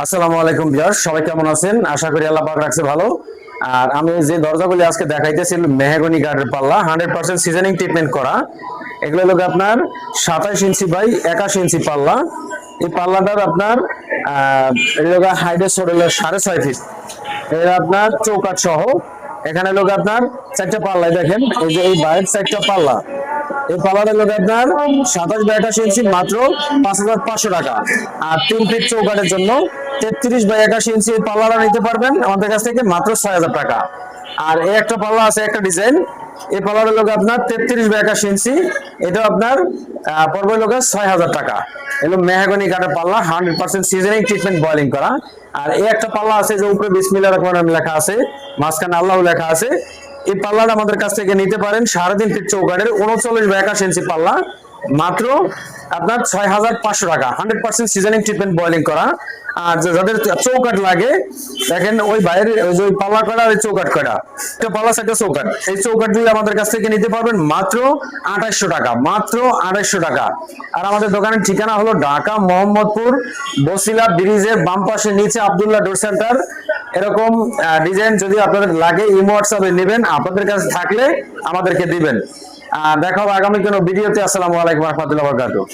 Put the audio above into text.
আসসালামু আলাইকুম ভিউয়ার্স, সবাই কেমন আছেন? আশা করি আল্লাহ পাক রাখছে ভালো। আর আমি যে দরজাগুলি আজকে দেখাইতেছি মেহগনি কাঠের পাল্লা 100% সিজনিং ট্রিটমেন্ট করা। এগুলো হলো আপনার 27 ইঞ্চি বাই 81 ইঞ্চি পাল্লা। এই পাল্লাটার আপনার হাইডের সর হলো 6.5 ফিট। এর আপনার চৌকাঠ সহ এখানে লোক আপনার চারটা পাল্লা দেখেন, এই যে এই বাইরের চারটা পাল্লা, এই পাল্লাটা লোক আপনার 27 বাই 81 ইঞ্চি মাত্র 5,500 টাকা। আর 3 ফিট চৌকাঠের জন্য 33 বাই 81 ইঞ্চি পাল্লাটা নিতে পারবেন আমাদের কাছ থেকে মাত্র 6,000 টাকা। আর এই একটা পাল্লা আছে, একটা ডিজাইন, এই পাল্লাটা লোক আপনার 33 বাই 81 ইঞ্চি, এটা আপনার পড়বে লোক 6,000 টাকা। এগুলো মেহগনি কাঠের পাল্লা, 100% সিজনিং ট্রিটমেন্ট বয়লিং করা। আর এই একটা পাল্লা আছে যে উপরে বিসমিল্লাহির রহমানির রহিম লেখা আছে, মাঝখানে আল্লাহ লেখা আছে। এই পাল্লাটা আমাদের কাছ থেকে নিতে পারেন 3.5 ফিট চৌকাঠের 39 বাই 81 ইঞ্চি পাল্লা, মাত্র আপনার 6,500 টাকা। 100% সিজনিং ট্রিটমেন্ট বয়লিং করা। আর যাদের চৌকাঠ লাগে দেখেন, ওই বাইরে ওই যে পাল্লা করা, ওই চৌকাঠ করা, একটা পাল্লা একটা চৌকাঠ, এই চৌকাঠ দিয়ে আমাদের কাছ থেকে নিতে পারবেন মাত্র 2800 টাকা, মাত্র 2800 টাকা। আর আমাদের দোকানের ঠিকানা হলো ঢাকা মোহাম্মদপুর বসিলা ব্রিজের বাম পাশে নিচে আব্দুল্লাহ ডোর সেন্টার। এরকম ডিজাইন যদি আপনাদের লাগে ইমো হোয়াটসঅ্যাপে নেবেন, আপনাদের কাছে থাকলে আমাদেরকে দিবেন। দেখা হবে আগামী কোনো ভিডিওতে। আসসালামু আলাইকুম ওয়া রাহমাতুল্লাহি ওয়া বারাকাতুহু।